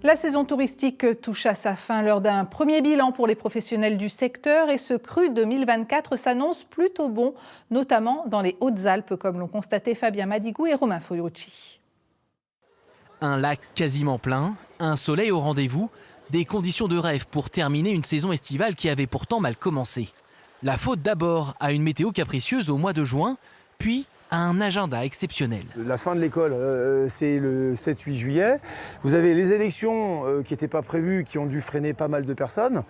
La saison touristique touche à sa fin lors d'un premier bilan pour les professionnels du secteur et ce cru 2024 s'annonce plutôt bon, notamment dans les Hautes-Alpes, comme l'ont constaté Fabien Madigou et Romain Feucci. Un lac quasiment plein, un soleil au rendez-vous, des conditions de rêve pour terminer une saison estivale qui avait pourtant mal commencé. La faute d'abord à une météo capricieuse au mois de juin, puis à un agenda exceptionnel. La fin de l'école, c'est le 7-8 juillet. Vous avez les élections qui n'étaient pas prévues, qui ont dû freiner pas mal de personnes.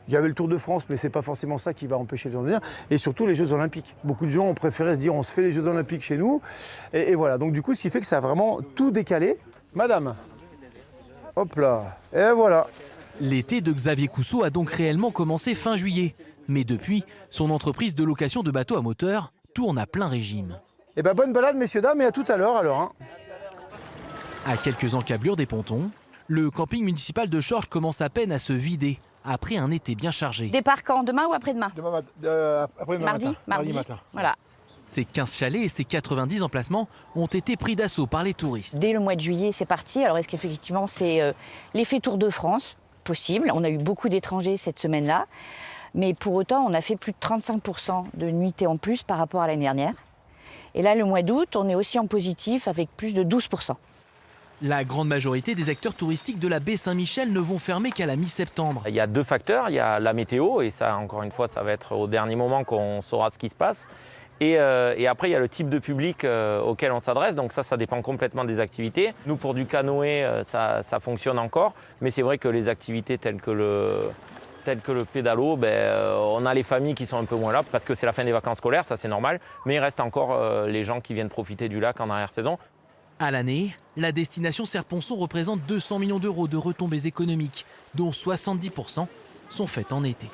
Il y avait le Tour de France, mais ce n'est pas forcément ça qui va empêcher les gens de venir. Et surtout les Jeux Olympiques. Beaucoup de gens ont préféré se dire on se fait les Jeux Olympiques chez nous. Et voilà, donc du coup, ce qui fait que ça a vraiment tout décalé. Madame, hop là, et voilà. L'été de Xavier Cousteau a donc réellement commencé fin juillet. Mais depuis, son entreprise de location de bateaux à moteur tourne à plein régime. Eh ben bonne balade messieurs, dames, et à tout à l'heure alors. Hein. À quelques encablures des pontons, le camping municipal de Chorges commence à peine à se vider après un été bien chargé. Départ quand? Demain ou après-demain? Après-demain Mardi matin. Voilà. Ces 15 chalets et ces 90 emplacements ont été pris d'assaut par les touristes. Dès le mois de juillet, c'est parti. Alors est-ce qu'effectivement c'est l'effet Tour de France? Possible. On a eu beaucoup d'étrangers cette semaine-là. Mais pour autant, on a fait plus de 35% de nuitées en plus par rapport à l'année dernière. Et là, le mois d'août, on est aussi en positif avec plus de 12%. La grande majorité des acteurs touristiques de la baie Saint-Michel ne vont fermer qu'à la mi-septembre. Il y a deux facteurs, il y a la météo, et ça, encore une fois, ça va être au dernier moment qu'on saura ce qui se passe. Et après, il y a le type de public auquel on s'adresse, donc ça dépend complètement des activités. Nous, pour du canoë, ça fonctionne encore, mais c'est vrai que les activités telles que le pédalo, on a les familles qui sont un peu moins là, parce que c'est la fin des vacances scolaires, ça c'est normal, mais il reste encore les gens qui viennent profiter du lac en arrière-saison. À l'année, la destination Serre-Ponçon représente 200 millions d'euros de retombées économiques, dont 70% sont faites en été.